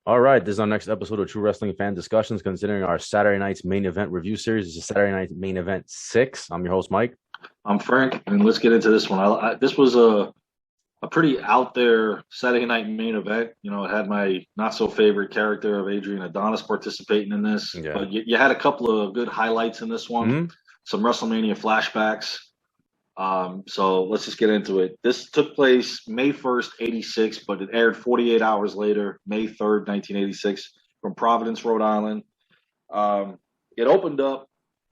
All right, this is our next episode of True Wrestling Fan Discussions, considering our Saturday night's main event review series. This is Saturday night main event 6. I'm your host, Mike. I'm Frank, and let's get into this one. This was a pretty out there Saturday night main event. You know, it had my not so favorite character of Adrian Adonis participating in this, Yeah. but you had a couple of good highlights in this one, Hmm. some WrestleMania flashbacks. So let's just get into it. This took place May 1st, '86, but it aired 48 hours later, May 3rd, 1986, from Providence, Rhode Island. It opened up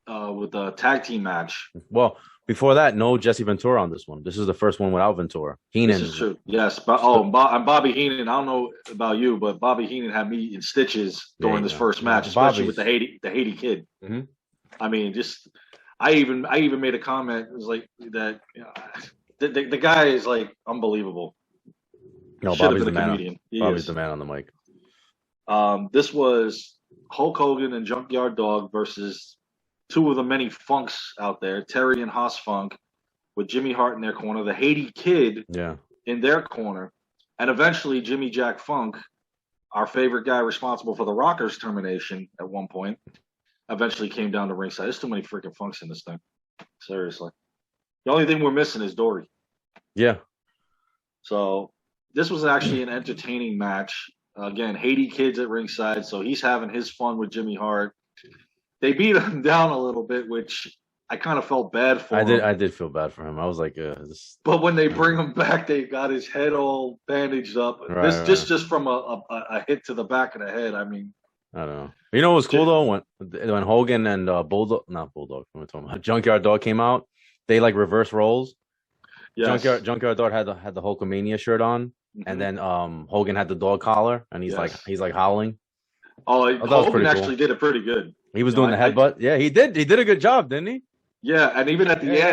with a tag team match. Well, before that, no Jesse Ventura on this one. This is the first one without Ventura. This Heenan. is true. Yes. But Still, I'm Bobby Heenan. I don't know about you, but Bobby Heenan had me in stitches there during you this go. first Yeah, match, especially with Bobby's. the Haiti kid. Hmm. I mean, just I even made a comment. It was like that. The guy is like unbelievable. No, Should have Bobby's been the a man. comedian. He Bobby's the is. man on the mic. This was Hulk Hogan and Junkyard Dog versus two of the many funks out there, Terry and Haas Funk, with Jimmy Hart in their corner, the Haiti Kid Yeah. in their corner, and eventually Jimmy Jack Funk, our favorite guy responsible for the Rockers' termination at one point, eventually came down to ringside. There's too many freaking funks in this thing. Seriously. The only thing we're missing is Dory. Yeah. So this was actually an entertaining match. Again, Haiti Kid's at ringside, so he's having his fun with Jimmy Hart. They beat him down a little bit, which I kind of felt bad I for did him. I did feel bad for him. I was like, But when they bring him back, they got his head all bandaged up. right, This right. just from a hit to the back of the head. I mean, I don't know. You know what was cool though? When Hogan and Bulldog, not Bulldog, what am I talking about? Junkyard Dog came out, they like reverse roles. yes. Junkyard Dog had the Hulkamania shirt on, and Hmm. then Hogan had the dog collar, and Yes. he's like howling. Oh, Oh, that was Hogan pretty actually cool. did it pretty good. He was You know, doing the headbutt. Yeah, he did. He did a good job, didn't he? yeah, and even at Yeah, the yeah,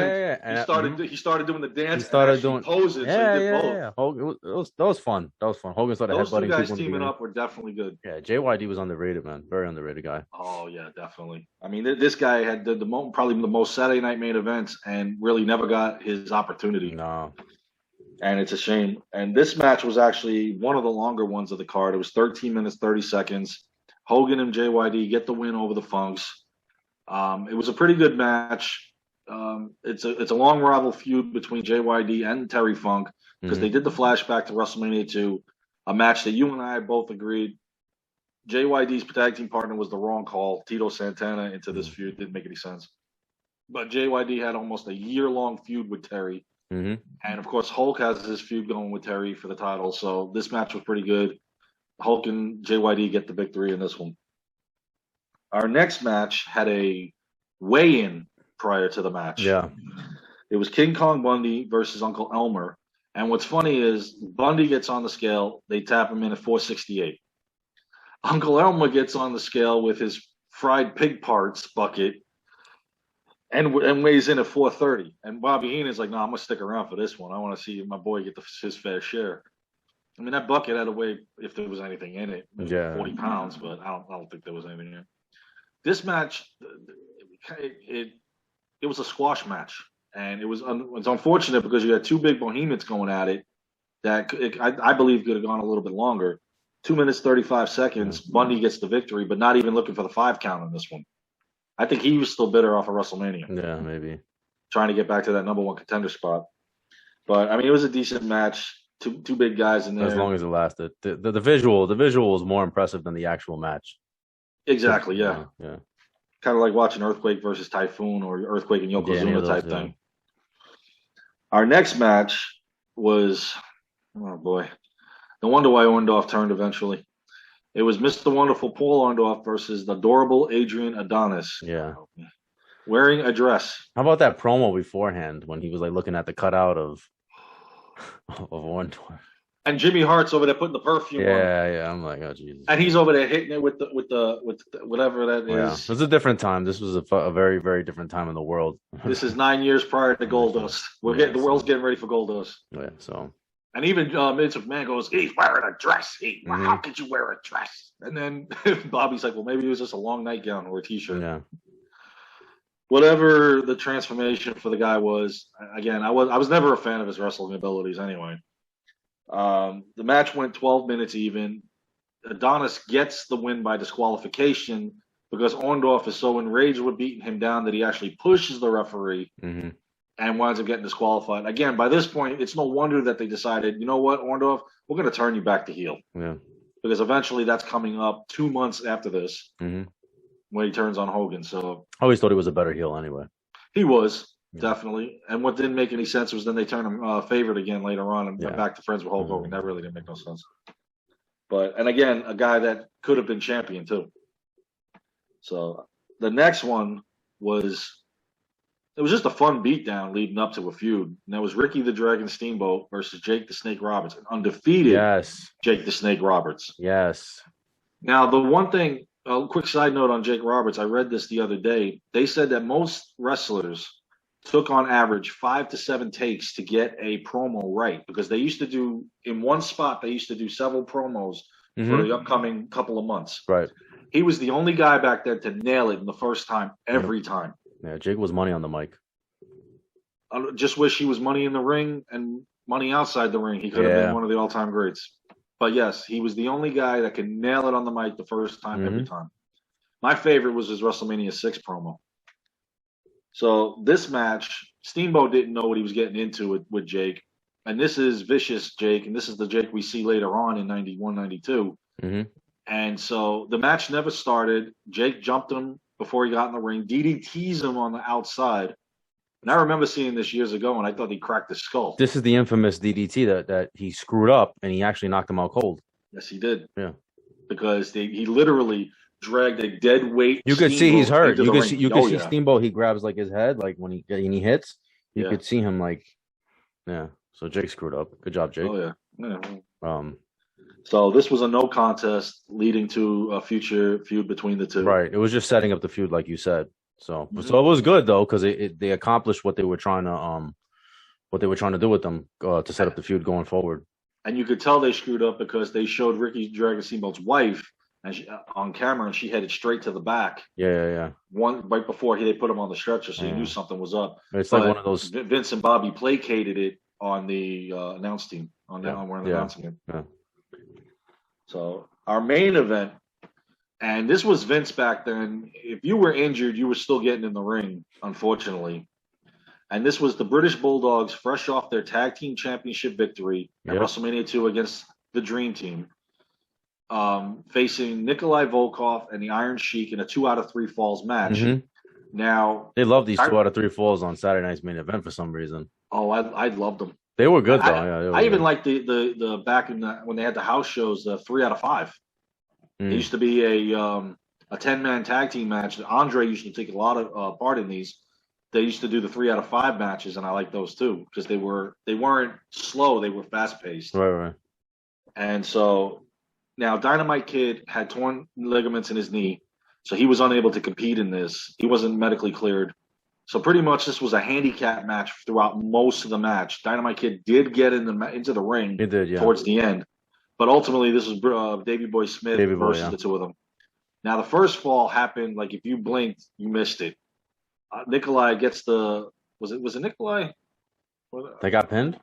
end, yeah. he started doing the He dance and started actually doing. posing. So he Yeah, did yeah, both. yeah. Hogan, that was fun. That was fun. Hogan started Those two headbutting guys people in the teaming beginning. up were definitely good. Yeah, JYD was underrated, man. Very underrated guy. Oh yeah, definitely. I mean, this guy had probably the most Saturday night main events, and really never got his opportunity. No. And it's a shame. And this match was actually one of the longer ones of the card. It was 13 minutes 30 seconds. Hogan and JYD get the win over the Funks. It was a pretty good match. It's a long rival feud between JYD and Terry Funk because Hmm. they did the flashback to WrestleMania 2, a match that you and I both agreed JYD's tag team partner was the wrong call. Tito Santana into this feud didn't make any sense. But JYD had almost a year-long feud with Terry, Hmm. and of course Hulk has his feud going with Terry for the title. So this match was pretty good. Hulk and JYD get the victory in this one. Our next match had a weigh-in prior to the match. Yeah. It was King Kong Bundy versus Uncle Elmer. And what's funny is Bundy gets on the scale, they tap him in at 468. Uncle Elmer gets on the scale with his fried pig parts bucket and weighs in at 430. And Bobby Heenan's like, no, I'm going to stick around for this one. I want to see my boy get his fair share. I mean, that bucket had to weigh, if there was anything in it, maybe Yeah. 40 pounds, but I don't think there was anything in it. This match, it was a squash match. And it's unfortunate because you had two big behemoths going at it I believe could have gone a little bit longer. 2 minutes 35 seconds. Bundy gets the victory, but not even looking for the 5 count on this one. I think he was still bitter off of WrestleMania, Yeah, maybe. trying to get back to that number one contender spot. But I mean, it was a decent match. Two big guys in As there. long as it lasted. The visual was more impressive than the actual match. Exactly, yeah. Yeah. Kind of like watching Earthquake versus Typhoon or Earthquake and Yeah, any Yokozuna of those, type yeah. thing. Our next match was, oh boy, no wonder why Orndorff turned eventually. It was Mr. Wonderful Paul Orndorff versus the adorable Adrian Adonis, Yeah. wearing a dress. How about that promo beforehand when he was like looking at the cutout of one? And Jimmy Hart's over there putting the perfume on. Yeah, yeah. I'm like, oh Jesus. And he's over there hitting it with whatever that Yeah, is. it was a different time. This was a very, very different time in the world. This is 9 years prior to Goldust. The world's getting ready for Goldust. Yeah, so And even Vince McMahon goes, he's wearing a dress. How could you wear a dress? And then Bobby's like, well, maybe it was just a long nightgown or a t-shirt. yeah, Whatever the transformation for the guy was, again, I was never a fan of his wrestling abilities anyway. The match went 12 minutes even. Adonis gets the win by disqualification because Orndorff is so enraged with beating him down that he actually pushes the referee and winds up getting disqualified. Again, by this point, it's no wonder that they decided, you know what, Orndorff, we're going to turn you back to heel. Yeah. Because eventually that's coming up 2 months after this when he turns on Hogan. So I always thought he was a better heel anyway. He was, definitely. And what didn't make any sense was then they turned him favorite again later on and back to friends with Hulk Hogan. That really didn't make no sense. But, and again, a guy that could have been champion too. So the next one was, it was just a fun beatdown leading up to a feud. And that was Ricky the Dragon Steamboat versus Jake the Snake Roberts. An undefeated Jake the Snake Roberts. Yes. Now, the one thing, a quick side note on Jake Roberts, I read this the other day. They said that most wrestlers took on average 5 to 7 takes to get a promo right, because they used to do, in one spot, they used to do several promos for the upcoming couple of months. Right. He was the only guy back then to nail it in the first time, every time. Yeah, Jake was money on the mic. I just wish he was money in the ring and money outside the ring. He could have been one of the all-time greats. But yes, he was the only guy that could nail it on the mic the first time, every time. My favorite was his WrestleMania 6 promo. So this match, Steamboat didn't know what he was getting into with Jake. And this is vicious Jake, and this is the Jake we see later on in 91, 92. And so the match never started. Jake jumped him before he got in the ring, DDTs him on the outside. And I remember seeing this years ago, and I thought he cracked his skull. This is the infamous DDT that he screwed up, and he actually knocked him out cold. Yes, he did. Yeah. Because he literally dragged a dead weight. You could see he's hurt. You could see Steamboat. He grabs like his head, like when he hits. You could see him like, So Jake screwed up. Good job, Jake. Oh yeah. So this was a no contest leading to a future feud between the two. Right. It was just setting up the feud, like you said. So it was good though, because they accomplished what they were trying to do with them to set up the feud going forward. And you could tell they screwed up because they showed Ricky Dragon Steamboat's wife and on camera, and she headed straight to the back. Yeah. One right before they put him on the stretcher, so you knew something was up. It's like one of those. Vince and Bobby placated it on the announce team on we're announcing it. Yeah. So our main event, and this was Vince back then. If you were injured, you were still getting in the ring, unfortunately. And this was the British Bulldogs, fresh off their tag team championship victory at WrestleMania 2 against the Dream Team, facing Nikolai Volkov and the Iron Sheik in a 2 out of 3 falls match. Now they love these 2 out of 3 falls on Saturday night's main event for some reason. Oh, I loved them. They were good though. I even liked the back in when they had the house shows, the 3 out of 5. It used to be a 10-man tag team match. Andre used to take a lot of part in these. They used to do the 3 out of 5 matches, and I like those too because they weren't slow; they were fast paced. Right. And so now Dynamite Kid had torn ligaments in his knee, so he was unable to compete in this. He wasn't medically cleared. So pretty much this was a handicap match throughout most of the match. Dynamite Kid did get into the ring towards the end. But ultimately this was Davey Boy Smith versus the two of them. Now the first fall happened, like if you blinked, you missed it. Nikolai gets was it Nikolai? They got pinned?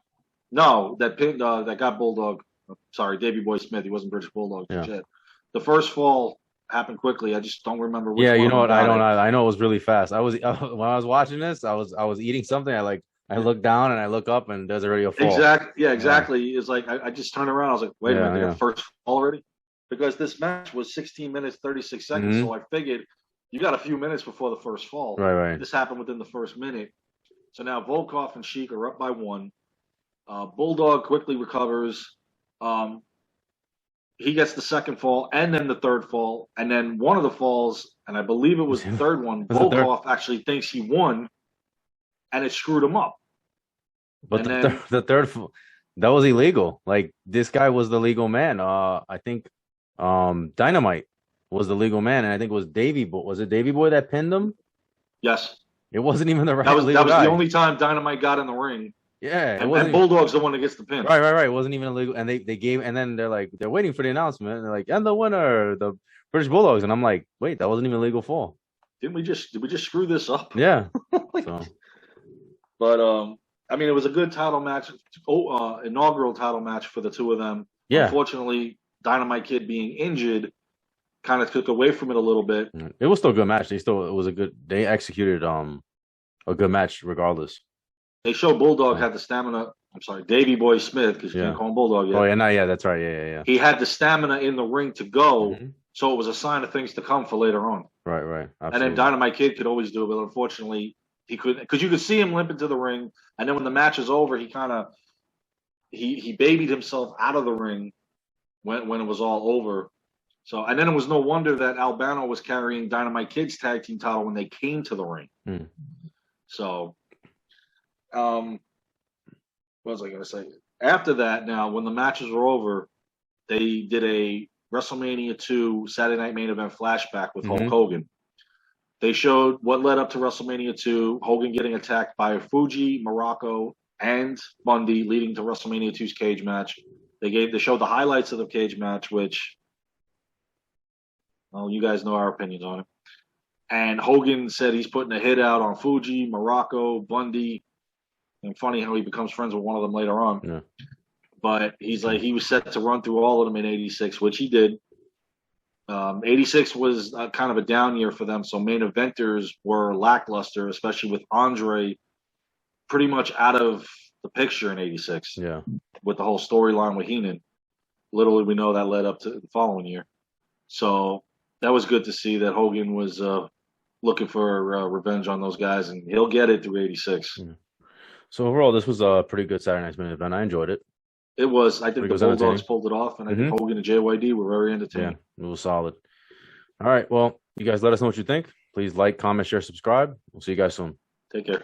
No, that got Bulldog. Sorry, Davey Boy Smith. He wasn't British Bulldog. Yeah. The first fall happened quickly. I just don't remember which one. You know what? I know it was really fast. I was when I was watching this, I was eating something. I look down and I look up and there's already a fall. Exactly. It's like I just turned around. I was like, wait a minute, they got first fall already? Because this match was 16 minutes, 36 seconds. So I figured you got a few minutes before the first fall. Right. This happened within the first minute. So now Volkov and Sheik are up by 1. Bulldog quickly recovers. He gets the second fall and then the third fall. And then one of the falls, and I believe it was the third one, Volkov actually thinks he won, and it screwed him up. But the third fall, that was illegal. Like, this guy was the legal man. I think Dynamite was the legal man, and I think it was Davey Boy. Was it Davey Boy that pinned him? Yes. It wasn't even the right That was guy. the only time Dynamite got in the ring. Yeah, and Bulldog's the one that gets the pin. Right. It wasn't even illegal, and they gave, and then they're waiting for the announcement. And they're like, and the winner, the British Bulldogs, and I'm like, wait, that wasn't even a legal fall. Did we just screw this up? Yeah. But I mean, it was a good title match, inaugural title match for the two of them. Yeah. Unfortunately, Dynamite Kid being injured kind of took away from it a little bit. It was still a good match. They executed a good match regardless. They showed Bulldog had the stamina. I'm sorry, Davey Boy Smith, because you can't call him Bulldog yet. Oh yeah, that's right. Yeah. He had the stamina in the ring to go, so it was a sign of things to come for later on. Right. Absolutely. And then Dynamite Kid could always do it, but unfortunately he couldn't, because you could see him limp into the ring, and then when the match is over, he kind of he babied himself out of the ring when it was all over. So, and then it was no wonder that Albano was carrying Dynamite Kid's tag team title when they came to the ring. So, what was I going to say? After that, now, when the matches were over, they did a WrestleMania 2 Saturday Night Main Event flashback with Hulk Hogan. They showed what led up to WrestleMania 2, Hogan getting attacked by Fuji, Morocco, and Bundy, leading to WrestleMania 2's cage match. They showed the highlights of the cage match, which, well, you guys know our opinions on it. And Hogan said he's putting a hit out on Fuji, Morocco, Bundy. And funny how he becomes friends with one of them later on. Yeah. But he's like, he was set to run through all of them in 86, which he did. 86 was kind of a down year for them, so main eventers were lackluster, especially with Andre pretty much out of the picture in 86. Yeah. With the whole storyline with Heenan. Little did we know that led up to the following year. So that was good to see that Hogan was looking for revenge on those guys, and he'll get it through 86. Yeah. So overall, this was a pretty good Saturday Night's Main Event. I enjoyed it. It was. I think the Bulldogs pulled it off, and I think Hogan and JYD were very entertaining. Yeah, it was solid. All right. Well, you guys let us know what you think. Please like, comment, share, subscribe. We'll see you guys soon. Take care.